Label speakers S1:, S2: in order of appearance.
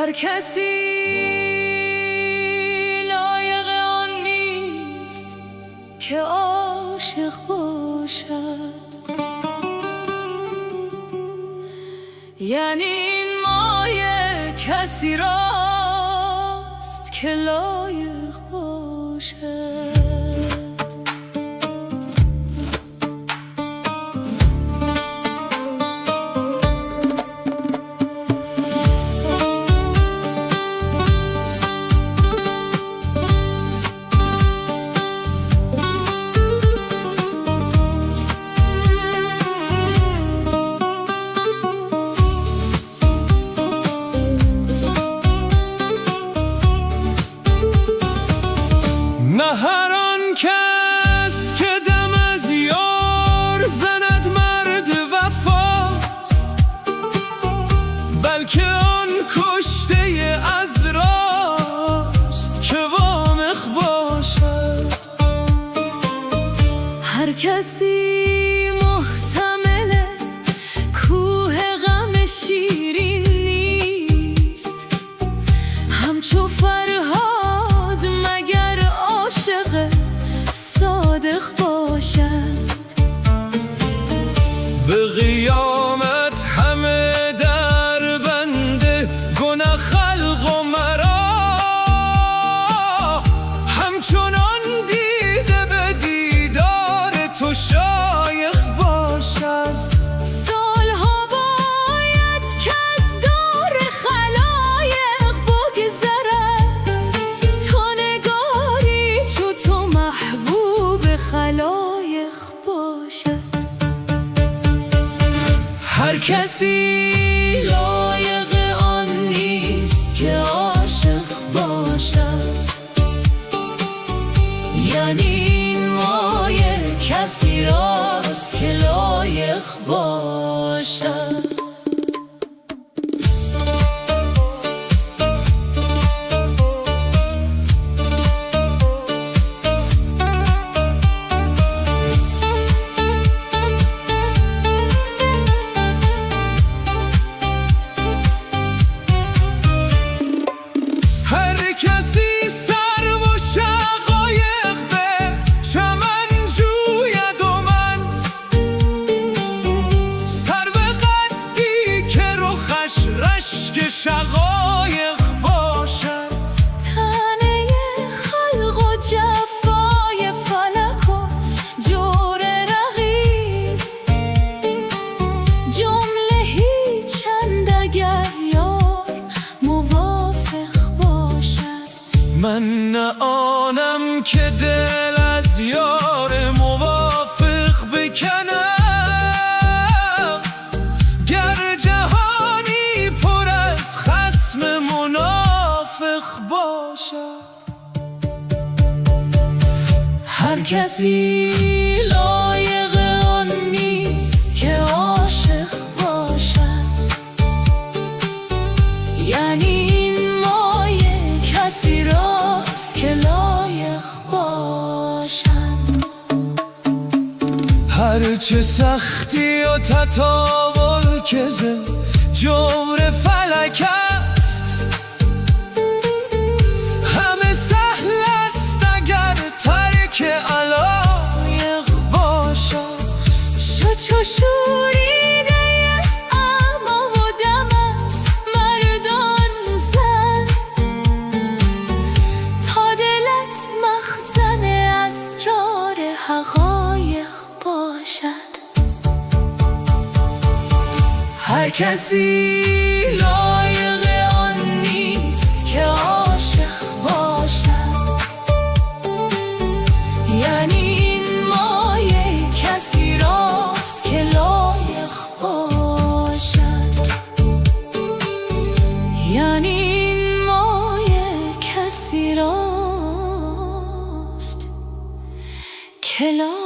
S1: هر کسی لایق آن نیست که عاشق باشد. یعنی این مایه کسی راست که لایق باشد.
S2: نه هر آن کس که دم از یار زند مرد وفاست، بلکه آن کشته از راست که وامق باشد.
S1: هر کسی محتمل کوه غم شیرین نیست، همچو فرهاد مگر عاشق صادق باشد.
S2: به قیامت همه در بنده گناه خلق و مرا، همچنان دیده به دیدار تو شایخ باشد.
S1: سالها باید که از دور خلایق بگذرد تا نگاری چو تو محبوب خلایق باشد. هر کسی لایق آن نیست که عاشق باشد. یعنی این مایه کسی راست که لایق باشد.
S2: هر کسی سر و شقایق به چمن جوید و من سر به قدی که رخش رشک شقایق باشد.
S1: تنه خلق و جفای فلک و جور رقیب جمله هیچند اگر یار موافق باشد.
S2: من نه آنم که دل از یار موافق بکنم، گر جهانی پر از خصم منافق باشد.
S1: هر کسی لایق آن نیست که عاشق باشد. یعنی این مایه کسی راست که لایق باشد.
S2: هرچه سختی و تطاول که ز جور فلک است، همه سهل است اگر ترک علایق باشد.
S1: چو شوریده اعمی و دم از مردان زن تا دلت مخزن اسرار حقایق باشد. هر کسی لایق آن نیست که عاشق باشد. یعنی این مایه کسی راست که لایق باشد. یعنی این مایه کسی راست که لایق